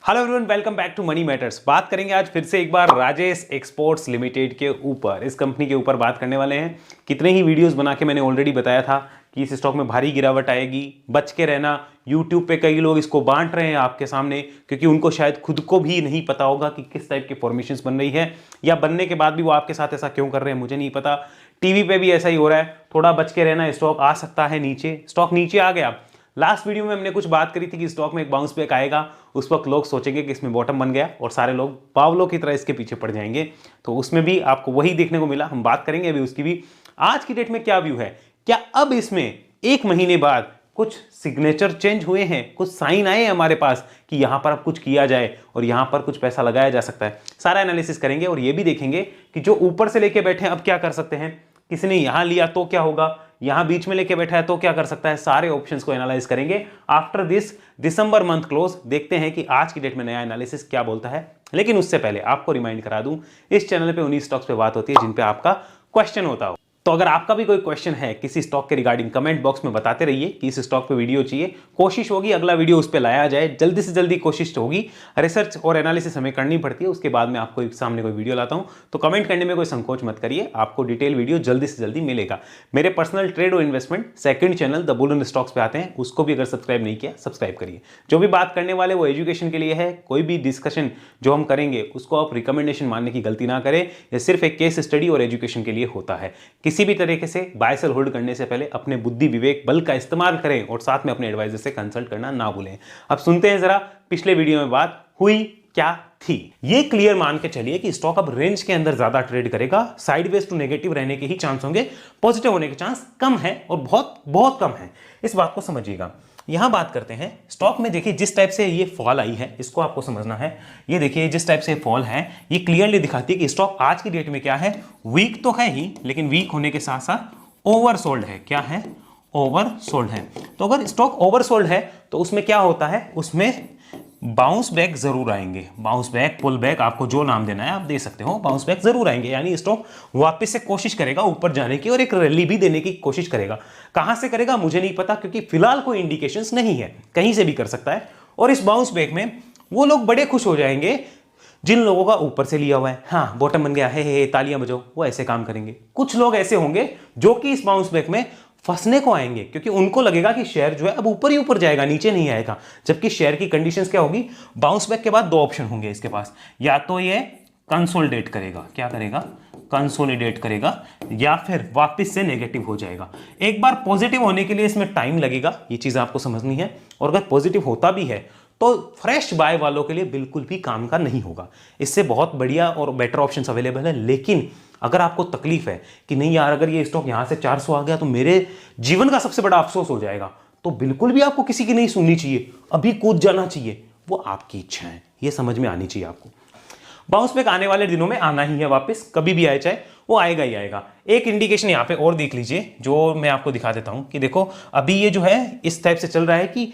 Hello everyone, welcome back to Money Matters. बात करेंगे आज फिर से एक बार राजेश एक्सपोर्ट्स लिमिटेड के ऊपर। इस कंपनी के ऊपर बात करने वाले हैं। कितने ही वीडियोस बना के मैंने ऑलरेडी बताया था कि इस स्टॉक में भारी गिरावट आएगी, बच के रहना। यूट्यूब पे कई लोग इसको बांट रहे हैं आपके सामने, क्योंकि उनको शायद खुद को भी नहीं पता होगा कि किस टाइप की फॉर्मेशंस बन रही है, या बनने के बाद भी वो आपके साथ ऐसा क्यों कर रहे हैं मुझे नहीं पता। टीवी पे भी ऐसा ही हो रहा है, थोड़ा बच के रहना। स्टॉक आ सकता है नीचे, स्टॉक नीचे आ गया। लास्ट वीडियो में हमने कुछ बात करी थी कि स्टॉक में एक बाउंस बैक आएगा। उस वक्त लोग सोचेंगे कि इसमें बॉटम बन गया और सारे लोग पावलों की तरह इसके पीछे पड़ जाएंगे। तो उसमें भी आपको वही देखने को मिला। हम बात करेंगे अभी उसकी भी। आज की डेट में क्या व्यू है, क्या अब इसमें एक महीने बाद कुछ सिग्नेचर चेंज हुए हैं, कुछ साइन आए हैं हमारे पास कि यहां पर अब कुछ किया जाए और यहां पर कुछ पैसा लगाया जा सकता है। सारा एनालिसिस करेंगे और ये भी देखेंगे कि जो ऊपर से लेके बैठे हैं अब क्या कर सकते हैं। किसी ने यहां लिया तो क्या होगा, यहां बीच में लेके बैठा है तो क्या कर सकता है। सारे ऑप्शंस को एनालाइज करेंगे after this December month close. देखते हैं कि आज की डेट में नया एनालिसिस क्या बोलता है। लेकिन उससे पहले आपको रिमाइंड करा दूं, इस चैनल पे उन्हीं स्टॉक्स पे बात होती है जिन पे आपका क्वेश्चन होता हो। तो अगर आपका भी कोई क्वेश्चन है किसी स्टॉक के रिगार्डिंग, कमेंट बॉक्स में बताते रहिए कि इस स्टॉक पे वीडियो चाहिए। कोशिश होगी अगला वीडियो उस पे लाया जाए, जल्दी से जल्दी कोशिश होगी। रिसर्च और एनालिसिस हमें करनी पड़ती है, उसके बाद मैं आपको सामने कोई वीडियो लाता हूं। तो कमेंट करने में कोई संकोच मत करिए, आपको डिटेल वीडियो जल्दी से जल्दी मिलेगा। मेरे पर्सनल ट्रेड और investment second channel the bull run stocks पे आते हैं, उसको भी अगर सब्सक्राइब नहीं किया सब्सक्राइब करिए। जो भी बात करने वाले वो एजुकेशन के लिए है। कोई भी डिस्कशन जो हम करेंगे उसको आप रिकमेंडेशन मानने की गलती ना करें। यह सिर्फ एक केस स्टडी और एजुकेशन के लिए होता है। किसी भी तरीके से बाय सेल होल्ड करने से पहले अपने बुद्धि विवेक बल का इस्तेमाल करें और साथ में अपने एडवाइजर से कंसल्ट करना ना भूलें। अब सुनते हैं जरा पिछले वीडियो में बात हुई क्या थी। ये क्लियर मान के चलिए कि स्टॉक अब रेंज के अंदर ज्यादा ट्रेड करेगा। साइडवेज टू नेगेटिव रहने के ही चांस होंगे, पॉजिटिव होने के चांस कम है और बहुत बहुत कम है। इस बात को समझिएगा। यहां बात करते हैं स्टॉक में। देखिए जिस टाइप से ये फॉल आई है इसको आपको समझना है। ये देखिए जिस टाइप से फॉल है ये क्लियरली दिखाती है कि स्टॉक आज की डेट में क्या है, वीक तो है ही, लेकिन वीक होने के साथ साथ ओवरसोल्ड है। क्या है? ओवरसोल्ड है। तो अगर स्टॉक ओवरसोल्ड है तो उसमें क्या होता है, उसमें बाउंस बैक जरूर आएंगे। बाउंस बैक, पुल बैक, आपको जो नाम देना है आप दे सकते हो। बाउंस बैक जरूर आएंगे, यानी स्टॉक वापस से कोशिश करेगा ऊपर जाने की और एक रैली भी देने की कोशिश करेगा। कहां से करेगा मुझे नहीं पता, क्योंकि फिलहाल कोई इंडिकेशंस नहीं है, कहीं से भी कर सकता है। और इस बाउंस बैक में वो लोग बड़े खुश हो जाएंगे जिन लोगों का ऊपर से लिया हुआ है। हाँ बॉटम बन गया है, तालियां बजाओ, वो ऐसे काम करेंगे। कुछ लोग ऐसे होंगे जो कि इस बाउंस बैक में फंसने को आएंगे, क्योंकि उनको लगेगा कि शेयर जो है अब ऊपर ही ऊपर जाएगा, नीचे नहीं आएगा। जबकि शेयर की कंडीशंस क्या होगी, बाउंस बैक के बाद दो ऑप्शन होंगे इसके पास, या तो ये कंसोलिडेट करेगा, क्या करेगा, कंसोलिडेट करेगा, या फिर वापस से नेगेटिव हो जाएगा। एक बार पॉजिटिव होने के लिए इसमें टाइम लगेगा, ये चीज आपको समझनी है। और अगर पॉजिटिव होता भी है तो फ्रेश बाय वालों के लिए बिल्कुल भी काम का नहीं होगा। इससे बहुत बढ़िया और बेटर ऑप्शंस अवेलेबल है। लेकिन अगर आपको तकलीफ है कि नहीं यार अगर ये स्टॉक यहां से 400 आ गया तो मेरे जीवन का सबसे बड़ा अफसोस हो जाएगा, तो बिल्कुल भी आपको किसी की नहीं सुननी चाहिए, अभी कूद जाना चाहिए। वो आपकी इच्छा है, ये समझ में आनी चाहिए आपको। बाउंस बैक आने वाले दिनों में आना ही है, वापस कभी भी आए चाहे, वो आएगा ही आएगा। एक इंडिकेशन यहां पे और देख लीजिए जो मैं आपको दिखा देता हूं कि देखो अभी ये जो है इस टाइप से चल रहा है कि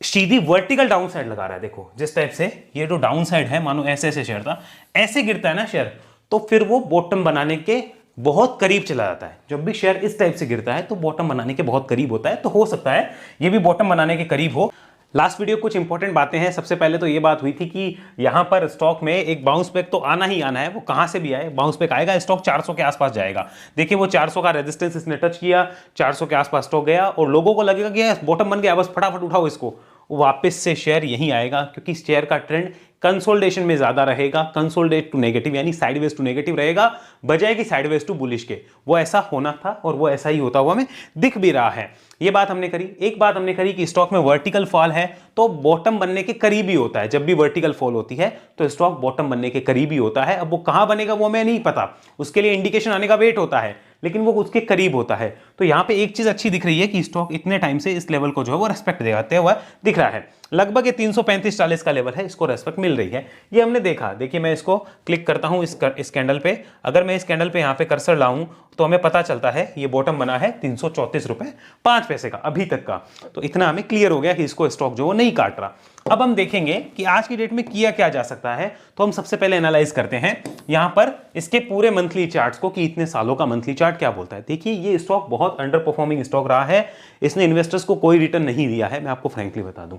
सीधी वर्टिकल डाउन साइड लगा रहा है। देखो जिस टाइप से ये जो डाउन साइड है, मानो ऐसे ऐसे शेयर था, ऐसे गिरता है ना शेयर, तो फिर वो बॉटम बनाने के बहुत करीब चला जाता है। जब भी शेयर इस टाइप से गिरता है तो बॉटम बनाने के बहुत करीब होता है। तो हो सकता है ये भी बॉटम बनाने के करीब हो। लास्ट वीडियो कुछ इंपॉर्टेंट बातें हैं। सबसे पहले तो ये बात हुई थी कि यहां पर स्टॉक में एक बाउंस बैक तो आना ही आना है, वो कहां से भी आए बाउंस बैक आएगा। स्टॉक 400 के आसपास जाएगा। देखिए वो 400 का रेजिस्टेंस इसने टच किया, 400 के आसपास स्टॉक गया और लोगों को लगेगा कि बॉटम बन गया, बस फटाफट उठाओ इसको, वापस से शेयर यहीं आएगा, क्योंकि शेयर का ट्रेंड कंसोलिडेशन में ज्यादा रहेगा। कंसोलिडेट टू नेगेटिव यानी साइडवेज टू नेगेटिव रहेगा, बजाय कि साइडवेज टू बुलिश के। वो ऐसा होना था और वो ऐसा ही होता हुआ हमें दिख भी रहा है। ये बात हमने करी। एक बात हमने करी कि स्टॉक में वर्टिकल फॉल है तो बॉटम बनने के करीब ही होता है। जब भी वर्टिकल फॉल होती है तो स्टॉक बॉटम बनने के करीब ही होता है। अब वो कहां बनेगा वो हमें नहीं पता, उसके लिए इंडिकेशन आने का वेट होता है, लेकिन वो उसके करीब होता है। तो यहां पे एक चीज अच्छी दिख रही है कि स्टॉक इतने टाइम से इस लेवल को जो है वो रेस्पेक्ट देते हुआ दिख रहा है। लगभग ये 335-40 का लेवल है, इसको रेस्पेक्ट मिल रही है, ये हमने देखा। देखिए मैं इसको क्लिक करता हूं इस कैंडल पे। अगर मैं इस कैंडल पे यहां पे कर्सर लाऊं तो हमें पता चलता है ये बॉटम बना है 334 रुपए 5 पैसे का अभी तक का। तो इतना हमें क्लियर हो गया कि इसको स्टॉक जो वो नहीं काट रहा। अब हम देखेंगे कि आज की डेट में किया क्या जा सकता है। तो हम सबसे पहले एनालाइज करते हैं यहां पर इसके पूरे मंथली चार्ट्स को कि इतने सालों का मंथली चार्ट क्या बोलता है। देखिए ये स्टॉक बहुत अंडर परफॉर्मिंग स्टॉक रहा है, इसने इन्वेस्टर्स को कोई रिटर्न नहीं दिया है, मैं आपको फ्रैंकली बता दूं।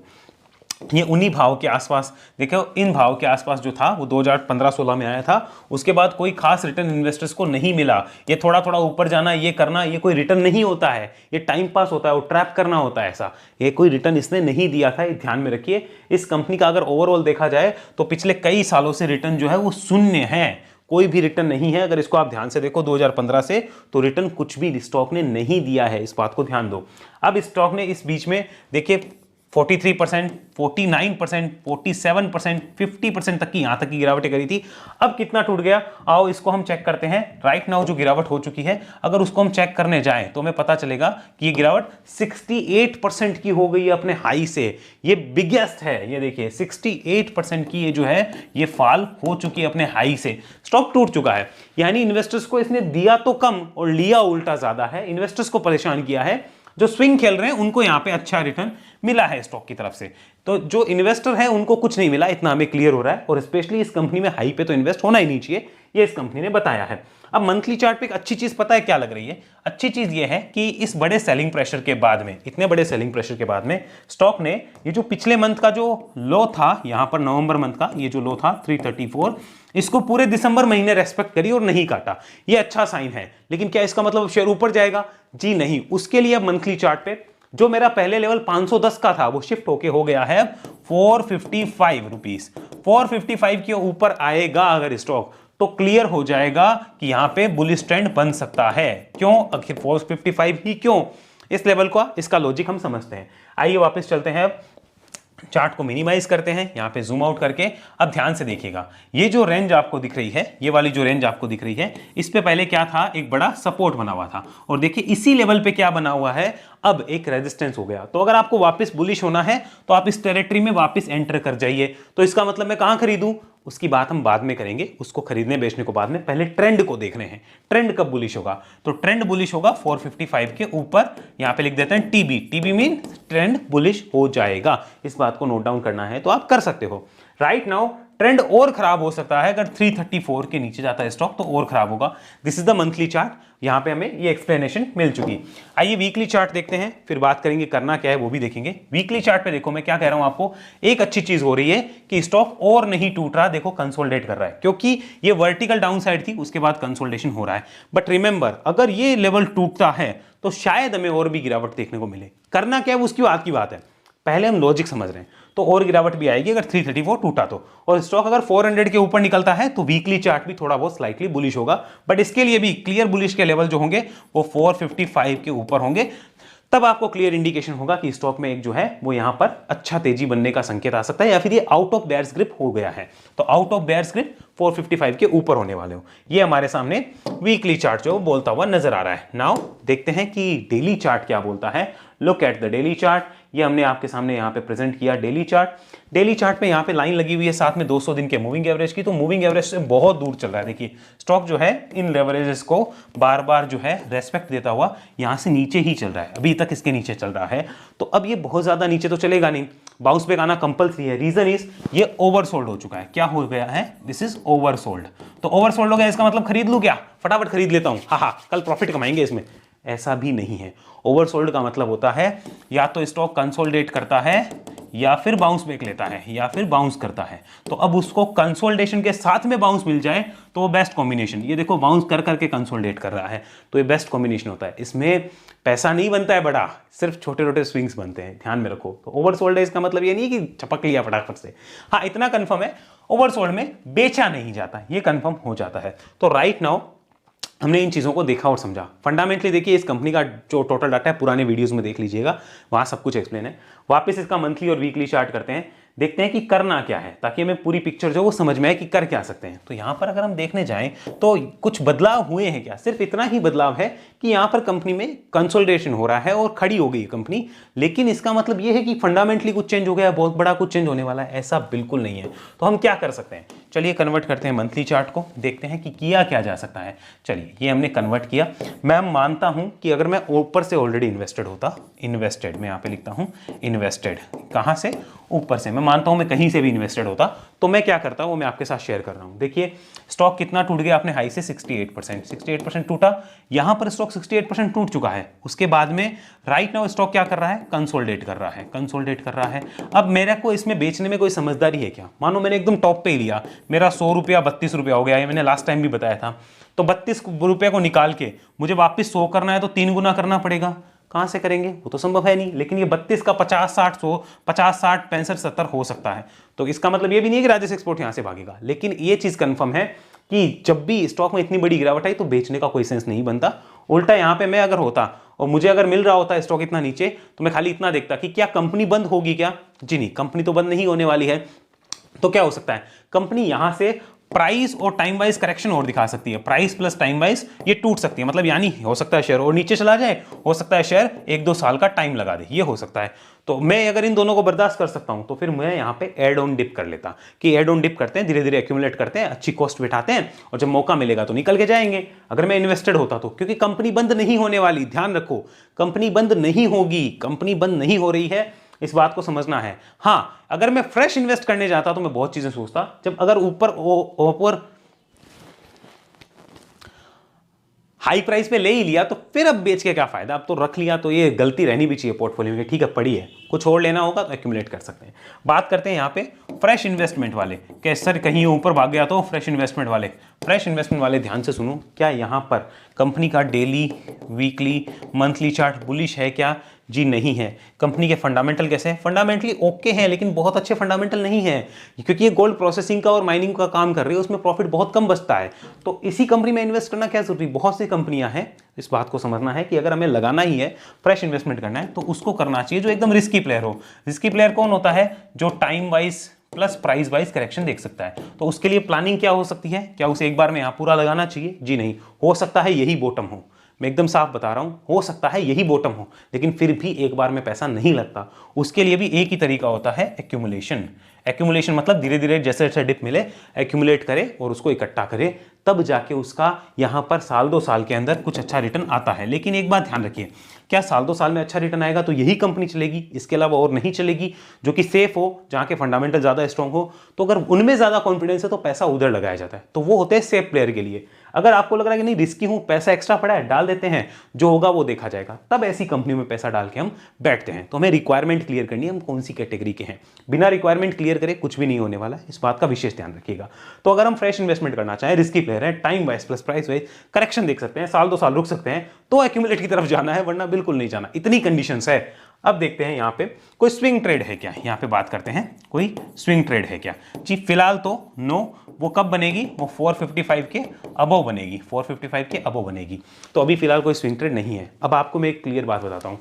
ये उन्हीं भाव के आसपास, देखो इन भाव के आसपास जो था वो 2015-16 में आया था। उसके बाद कोई खास रिटर्न इन्वेस्टर्स को नहीं मिला। ये थोड़ा थोड़ा ऊपर जाना, ये करना, ये कोई रिटर्न नहीं होता है, ये टाइम पास होता है, वो ट्रैप करना होता है। ऐसा ये कोई रिटर्न इसने नहीं दिया था, ये ध्यान में रखिए। इस कंपनी का अगर ओवरऑल देखा जाए तो पिछले कई सालों से रिटर्न जो है वो शून्य है, कोई भी रिटर्न नहीं है। अगर इसको आप ध्यान से देखो 2015 से, तो रिटर्न कुछ भी स्टॉक ने नहीं दिया है, इस बात को ध्यान दो। अब स्टॉक ने इस बीच में देखिए 43%, 49%, 47%, 50% तक की यहां तक की गिरावटें करी थी। अब कितना टूट गया, आओ इसको हम चेक करते हैं। राइट नाउ जो गिरावट हो चुकी है, अगर उसको हम चेक करने जाएं तो हमें पता चलेगा कि ये गिरावट 68% की हो गई है अपने हाई से। ये बिगेस्ट है, ये देखिए 68% की ये जो है ये फॉल हो चुकी है अपने हाई से। स्टॉक टूट चुका है, यानी इन्वेस्टर्स को इसने दिया तो कम और लिया उल्टा ज्यादा है। इन्वेस्टर्स को परेशान किया है, जो स्विंग खेल रहे हैं उनको यहां पे अच्छा रिटर्न मिला है स्टॉक की तरफ से। तो जो इन्वेस्टर है उनको कुछ नहीं मिला, इतना हमें क्लियर हो रहा है। और स्पेशली इस कंपनी में हाई पे तो इन्वेस्ट होना ही नहीं चाहिए, ये इस कंपनी ने बताया है। अब मंथली चार्ट पे एक अच्छी चीज पता है क्या लग रही है? अच्छी चीज ये है कि इस बड़े सेलिंग प्रेशर के बाद में, इतने बड़े सेलिंग प्रेशर के बाद में स्टॉक ने ये जो पिछले मंथ का जो लो था, यहां पर नवंबर मंथ का ये जो लो था 334, इसको पूरे दिसंबर महीने रेस्पेक्ट करी और नहीं काटा। ये अच्छा साइन है। लेकिन क्या इसका मतलब शेयर ऊपर जाएगा? जी नहीं। उसके लिए अब मंथली चार्ट पे जो मेरा पहले लेवल 510 का था वो शिफ्ट होके हो गया है 455 रुपीस। 455 के ऊपर आएगा अगर स्टॉक, तो क्लियर हो जाएगा कि यहां पे बुलिश ट्रेंड बन सकता है। क्यों आखिर 455 ही क्यों? इस लेवल का इसका लॉजिक हम समझते हैं। आइए वापस चलते हैं, चार्ट को मिनिमाइज करते हैं यहां पे जूम आउट करके। अब ध्यान से देखिएगा, ये जो रेंज आपको दिख रही है, ये वाली जो रेंज आपको दिख रही है, इस पे पहले क्या था? एक बड़ा सपोर्ट बना हुआ था। और देखिए इसी लेवल पे क्या बना हुआ है, अब एक रेजिस्टेंस हो गया। तो अगर आपको वापस बुलिश होना है तो आप इस टेरिटरी में वापस एंटर कर जाइए। तो इसका मतलब मैं कहां खरीदूं उसकी बात हम बाद में करेंगे, उसको खरीदने बेचने को बाद में, पहले ट्रेंड को देख रहे हैं। ट्रेंड कब बुलिश होगा? तो ट्रेंड बुलिश होगा 455 के ऊपर। यहां पे लिख देते हैं TB. TB mean trend bullish हो जाएगा। इस बात को नोट डाउन करना है तो आप कर सकते हो। राइट नाउ ट्रेंड और खराब हो सकता है अगर 334 के नीचे जाता है स्टॉक, तो और खराब होगा। This is the monthly chart, यहां पे हमें ये एक्सप्लेनेशन मिल चुकी। आइए वीकली चार्ट देखते हैं, फिर बात करेंगे करना क्या है वो भी देखेंगे। वीकली चार्ट पे देखो मैं क्या कह रहा हूं आपको, एक अच्छी चीज हो रही है कि स्टॉक और नहीं टूट रहा, देखो कंसोलिडेट कर रहा है। क्योंकि ये वर्टिकल डाउन साइड थी, उसके बाद कंसोलिडेशन हो रहा है। बट रिमेंबर, अगर ये लेवल टूटता है तो शायद हमें और भी गिरावट देखने को मिले। करना क्या है उसकी बात की बात है, पहले हम लॉजिक समझ रहे हैं। तो और गिरावट भी आएगी अगर 334 टूटा तो। और स्टॉक अगर 400 के ऊपर निकलता है तो वीकली चार्ट भी थोड़ा बहुत स्लाइटली बुलिश होगा। बट इसके लिए भी क्लियर बुलिश के लेवल जो होंगे वो 455 के ऊपर होंगे। तब आपको क्लियर इंडिकेशन होगा कि स्टॉक में एक जो है वो यहां पर अच्छा तेजी बनने का संकेत आ सकता है, या फिर ये आउट ऑफ बेयर्स ग्रिप हो गया है। तो आउट ऑफ बेयर्स ग्रिप 455 के ऊपर होने वाले हो। ये हमारे सामने वीकली चार्ट जो बोलता हुआ नजर आ रहा है। नाउ देखते हैं कि डेली चार्ट क्या बोलता है। Look at the daily chart. ये हमने आपके सामने यहाँ पे प्रेजेंट किया डेली चार्ट। डेली चार्ट में यहाँ पे लाइन लगी हुई है साथ में 200 दिन के मूविंग एवरेज की। तो मूविंग एवरेज से बहुत दूर चल रहा है। देखिए स्टॉक जो है इन लेवरेजेस को बार बार जो है रेस्पेक्ट देता हुआ यहाँ से नीचे ही चल रहा है, अभी तक इसके नीचे चल रहा है। तो अब ये बहुत ज्यादा नीचे तो चलेगा नहीं, बाउंस बैक आना कंपल्सरी है। रीजन इज ये ओवरसोल्ड हो चुका है। क्या हो गया है? This is oversold. तो ओवरसोल्ड हो गया, इसका मतलब खरीद लूं क्या? फटाफट खरीद लेता हूं, हाँ कल प्रॉफिट कमाएंगे इसमें। ऐसा भी नहीं है। ओवरसोल्ड का मतलब होता है या तो स्टॉक कंसोलिडेट करता है, या फिर बाउंस बैक लेता है, या फिर बाउंस करता है। तो अब उसको कंसोलिडेशन के साथ में बाउंस मिल जाए तो वो बेस्ट कॉम्बिनेशन। ये देखो बाउंस कर करके कंसोलिडेट कर रहा है, तो ये बेस्ट कॉम्बिनेशन होता है। इसमें पैसा नहीं बनता है बड़ा, सिर्फ छोटे छोटे स्विंग्स बनते हैं, ध्यान में रखो। तो ओवरसोल्ड है इसका मतलब ये नहीं कि छपक लिया फटाफट से। हाँ इतना कंफर्म है, ओवरसोल्ड में बेचा नहीं जाता, ये कंफर्म हो जाता है। तो राइट नाउ हमने इन चीज़ों को देखा और समझा। फंडामेंटली देखिए इस कंपनी का जो टोटल डाटा है पुराने वीडियोस में देख लीजिएगा, वहाँ सब कुछ एक्सप्लेन है। वापस इसका मंथली और वीकली चार्ट करते हैं, देखते हैं कि करना क्या है, ताकि हमें पूरी पिक्चर जो वो समझ में आए कि कर क्या सकते हैं। तो यहाँ पर अगर हम देखने जाएं तो कुछ बदलाव हुए हैं क्या? सिर्फ इतना ही बदलाव है कि यहाँ पर कंपनी में कंसोलिडेशन हो रहा है और खड़ी हो गई कंपनी। लेकिन इसका मतलब ये है कि फंडामेंटली कुछ चेंज हो गया, बहुत बड़ा कुछ चेंज होने वाला है, ऐसा बिल्कुल नहीं है। तो हम क्या कर सकते हैं? चलिए कन्वर्ट करते हैं मंथली चार्ट को, देखते हैं कि किया क्या जा सकता है। चलिए ये हमने कन्वर्ट किया। मैं मानता हूं कि अगर मैं ऊपर से ऑलरेडी इन्वेस्टेड होता, इन्वेस्टेड मैं यहाँ पे लिखता हूं इन्वेस्टेड, कहां से? ऊपर से। मैं मानता हूं मैं कहीं से भी इन्वेस्टेड होता तो मैं क्या करता हूं, वो मैं आपके साथ शेयर कर रहा हूं। देखिए स्टॉक कितना टूट गया अपने हाई से, 68% टूटा। यहां पर स्टॉक 68% टूट चुका है। उसके बाद में राइट नाउ स्टॉक क्या कर रहा है, कंसोलिडेट कर रहा है। अब मेरे को इसमें बेचने में कोई समझदारी है क्या? मानो मैंने एकदम टॉप पे ही लिया, मेरा 100 रुपया 32 रुपया हो गया, ये मैंने लास्ट टाइम भी बताया था। तो 32 रुपये को निकाल के मुझे वापस 100 करना है तो 3 गुना करना पड़ेगा। कहां से करेंगे, वो तो संभव है नहीं। लेकिन ये 32 का 50 60 100 50 60 65 70 हो सकता है। तो इसका मतलब ये भी नहीं है कि राजेश एक्सपोर्ट यहां से भागेगा, लेकिन ये चीज कंफर्म है कि जब भी स्टॉक में इतनी बड़ी गिरावट आई तो बेचने का कोई सेंस नहीं बनता। उल्टा यहां पे मैं अगर होता और मुझे अगर मिल रहा होता स्टॉक इतना नीचे, तो मैं खाली इतना देखता कि क्या कंपनी बंद होगी क्या? जी नहीं, कंपनी तो बंद नहीं होने वाली है। तो क्या हो सकता है, कंपनी यहां से प्राइस और टाइम वाइज करेक्शन और दिखा सकती है। प्राइस प्लस टाइम वाइज ये टूट सकती है, मतलब यानी हो सकता है शेयर और नीचे चला जाए, हो सकता है शेयर 1-2 साल का टाइम लगा दे, ये हो सकता है। तो मैं अगर इन दोनों को बर्दाश्त कर सकता हूं तो फिर मैं यहां पे एड ऑन डिप कर लेता कि एड ऑन डिप करते हैं, धीरे धीरे एक्यूमुलेट करते हैं, अच्छी कॉस्ट बिठाते हैं और जब मौका मिलेगा तो निकल के जाएंगे। अगर मैं इन्वेस्टेड होता तो, क्योंकि कंपनी बंद नहीं होने वाली, ध्यान रखो, कंपनी बंद नहीं होगी, कंपनी बंद नहीं हो रही है, इस बात को समझना है। हां, अगर मैं फ्रेश इन्वेस्ट करने जाता तो मैं बहुत चीजें सोचता। जब अगर ऊपर हाई प्राइस पे ले ही लिया तो फिर अब बेच के क्या फायदा, अब तो रख लिया तो ये गलती रहनी भी चाहिए पोर्टफोलियो में, ठीक है पड़ी है, कुछ और लेना होगा तो एक्यूमुलेट कर सकते हैं। बात करते हैं यहाँ पे फ्रेश इन्वेस्टमेंट वाले, कि सर कहीं ऊपर भाग गया तो फ्रेश इन्वेस्टमेंट वाले ध्यान से सुनो। क्या यहाँ पर कंपनी का daily, weekly, monthly chart bullish है क्या? जी नहीं है। कंपनी के फंडामेंटल कैसे हैं? फंडामेंटली ओके हैं, लेकिन बहुत अच्छे फंडामेंटल नहीं है, क्योंकि ये गोल्ड प्रोसेसिंग का और माइनिंग का काम कर रही है, उसमें प्रॉफिट बहुत कम बचता है। तो इसी कंपनी में इन्वेस्ट करना क्या जरूरी? बहुत सी कंपनियां हैं, इस बात को समझना है कि अगर हमें लगाना ही है, फ्रेश इन्वेस्टमेंट करना है, तो उसको करना चाहिए जो एकदम रिस्की प्लेयर हो। रिस्की प्लेयर कौन होता है? जो time wise plus price wise correction देख सकता है। तो उसके लिए प्लानिंग क्या हो सकती है? क्या उसे एक बार में यहां पूरा लगाना चाहिए? जी नहीं, हो सकता है यही बॉटम हो, मैं एकदम साफ बता रहा हूं, हो सकता है यही बॉटम हो, लेकिन फिर भी एक बार में पैसा नहीं लगता। उसके लिए भी एक ही तरीका होता है, एक्यूमुलेशन। एक्यूमुलेशन मतलब धीरे धीरे जैसे जैसे डिप मिले एक्यूमुलेट करे और उसको इकट्ठा करे, तब जाके उसका यहां पर साल 2 साल के अंदर कुछ अच्छा रिटर्न आता है। लेकिन एक बात ध्यान रखिए, क्या साल 2 साल में अच्छा रिटर्न आएगा तो यही कंपनी चलेगी, इसके अलावा और नहीं चलेगी, जो कि सेफ हो, जहां के फंडामेंटल ज्यादा स्ट्रांग हो। तो अगर उनमें ज्यादा कॉन्फिडेंस है तो पैसा उधर लगाया जाता है, तो वो होते हैं सेफ प्लेयर के लिए। अगर आपको लग रहा है कि नहीं रिस्की हूं, पैसा एक्स्ट्रा पड़ा है, डाल देते हैं, जो होगा वो देखा जाएगा, तब ऐसी कंपनी में पैसा डाल के हम बैठते हैं। तो हमें रिक्वायरमेंट क्लियर करनी है, हम कौन सी कैटेगरी के हैं। बिना रिक्वायरमेंट क्लियर करे कुछ भी नहीं होने वाला, इस बात का विशेष ध्यान रखिएगा। तो अगर हम फ्रेश इन्वेस्टमेंट करना चाहें, रिस्की प्लेयर है, time wise plus price wise correction देख सकते हैं, साल 2 साल रुक सकते हैं, तो एक्यूमुलेट की तरफ जाना है, वरना बिल्कुल नहीं जाना। इतनी कंडीशंस है। अब देखते हैं यहाँ पे कोई स्विंग ट्रेड है क्या, यहाँ पे बात करते हैं कोई स्विंग ट्रेड है क्या। जी फिलहाल तो नो। वो कब बनेगी? वो 455 के अबव बनेगी, 455 के अबव बनेगी। तो अभी फिलहाल कोई स्विंग ट्रेड नहीं है। अब आपको मैं एक क्लियर बात बताता हूँ,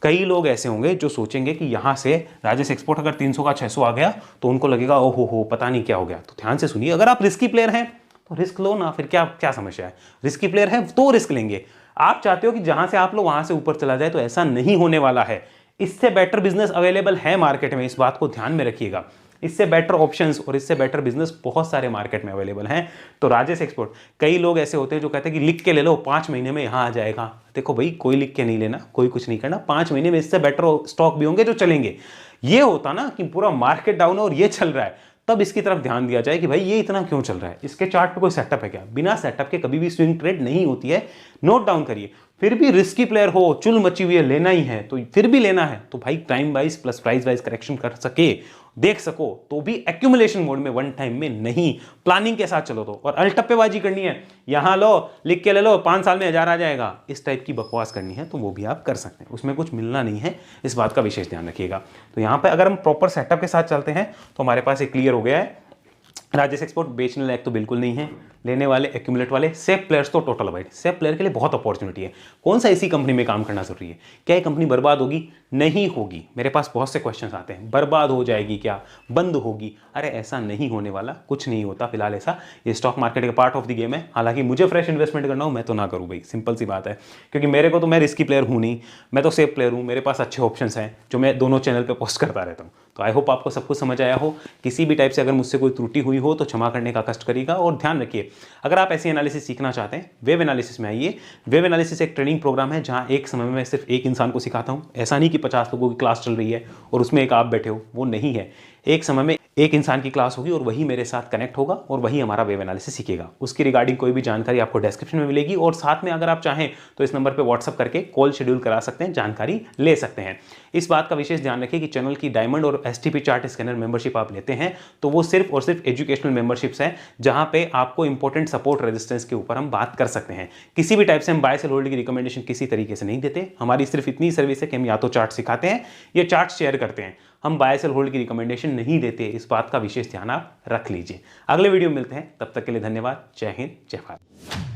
कई लोग ऐसे होंगे जो सोचेंगे कि यहाँ से राजेश एक्सपोर्ट अगर 300 का 600 आ गया तो उनको लगेगा ओहो हो पता नहीं क्या हो गया। तो ध्यान से सुनिए, अगर आप रिस्की प्लेयर हैं तो रिस्क लो ना, फिर क्या क्या समस्या है? रिस्की प्लेयर है तो रिस्क लेंगे। आप चाहते हो कि जहां से आप लोग वहां से ऊपर चला जाए, तो ऐसा नहीं होने वाला है। इससे बेटर बिजनेस अवेलेबल है मार्केट में, इस बात को ध्यान में रखिएगा। इससे बेटर ऑप्शंस और इससे बेटर बिजनेस बहुत सारे मार्केट में अवेलेबल हैं। तो राजेश एक्सपोर्ट, कई लोग ऐसे होते हैं जो कहते हैं कि लिख के ले लो 5 महीने में यहां आ जाएगा। देखो भाई, कोई लिख के नहीं लेना, कोई कुछ नहीं करना, 5 महीने में इससे बेटर स्टॉक भी होंगे जो चलेंगे। ये होता ना कि पूरा मार्केट डाउन है और ये चल रहा है, तब इसकी तरफ ध्यान दिया जाए कि भाई ये इतना क्यों चल रहा है, इसके चार्ट पे कोई सेटअप है क्या? बिना सेटअप के कभी भी स्विंग ट्रेड नहीं होती है, नोट डाउन करिए। फिर भी रिस्की प्लेयर हो, चुल मची हुई है, लेना ही है तो फिर भी लेना है, तो भाई time wise plus price wise correction कर सके, देख सको, तो भी एक्यूमुलेशन मोड में, वन टाइम में नहीं, प्लानिंग के साथ चलो। तो और अल्टप्पेबाजी करनी है, यहां लो लिख के ले लो 5 साल में 1000 आ जाएगा, इस टाइप की बकवास करनी है तो वो भी आप कर सकते हैं, उसमें कुछ मिलना नहीं है, इस बात का विशेष ध्यान रखिएगा। तो यहां पर अगर हम प्रॉपर सेटअप के साथ चलते हैं तो हमारे पास एक क्लियर हो गया है, राजेश एक्सपोर्ट बेचने लायक तो बिल्कुल नहीं है, लेने वाले एक्यूमुलेट वाले सेफ प्लेयर्स तो टोटल अवॉइड। सेफ प्लेयर के लिए बहुत अपॉर्चुनिटी है। कौन सा इसी कंपनी में काम करना जरूरी है? क्या ये कंपनी बर्बाद होगी? नहीं होगी। मेरे पास बहुत से क्वेश्चंस आते हैं, बर्बाद हो जाएगी क्या, बंद होगी? अरे ऐसा नहीं होने वाला, कुछ नहीं होता फिलहाल ऐसा। ये स्टॉक मार्केट का पार्ट ऑफ द गेम है। हालांकि मुझे फ्रेश इन्वेस्टमेंट करना हो मैं तो ना करूँ भाई, सिंपल सी बात है, क्योंकि मेरे को तो, मैं रिस्की प्लेयर हूँ नहीं, मैं तो सेफ प्लेयर हूँ। मेरे पास अच्छे ऑप्शन हैं जो मैं दोनों चैनल पर पोस्ट करता रहता हूँ। तो आई होप आपको सब कुछ समझ आया हो। किसी भी टाइप से अगर मुझसे कोई त्रुटि हुई हो तो क्षमा करने का कष्ट करिएगा। और ध्यान रखिए, अगर आप ऐसी एनालिसिस सीखना चाहते हैं, वेब एनालिसिस में आइए। वेब एनालिसिस एक ट्रेनिंग प्रोग्राम है जहां एक समय में सिर्फ एक इंसान को सिखाता हूं। ऐसा नहीं कि 50 लोगों की क्लास चल रही है और उसमें एक आप बैठे हो, वो नहीं है। एक समय में एक इंसान की क्लास होगी और वही मेरे साथ कनेक्ट होगा और वही हमारा वेब एनालिसिस सीखेगा। उसकी रिगार्डिंग कोई भी जानकारी आपको डिस्क्रिप्शन में मिलेगी और साथ में अगर आप चाहें तो इस नंबर पे व्हाट्सअप करके कॉल शेड्यूल करा सकते हैं, जानकारी ले सकते हैं। इस बात का विशेष ध्यान रखिए कि चैनल की डायमंड और एसटीपी चार्ट स्कैनर मेंबरशिप आप लेते हैं तो वो सिर्फ और सिर्फ एजुकेशनल मेंबरशिप्स है, जहां पे आपको इंपॉर्टेंट सपोर्ट रेजिस्टेंस के ऊपर हम बात कर सकते हैं। किसी भी टाइप से हम बाय सेल होल्ड की रिकमेंडेशन किसी तरीके से नहीं देते। हमारी सिर्फ इतनी सर्विस है कि हम या तो चार्ट सिखाते हैं या चार्ट शेयर करते हैं, हम बाय सेल होल्ड की रिकमेंडेशन नहीं देते। इस बात का विशेष ध्यान आप रख लीजिए। अगले वीडियो में मिलते हैं, तब तक के लिए धन्यवाद। जय हिंद, जय भारत।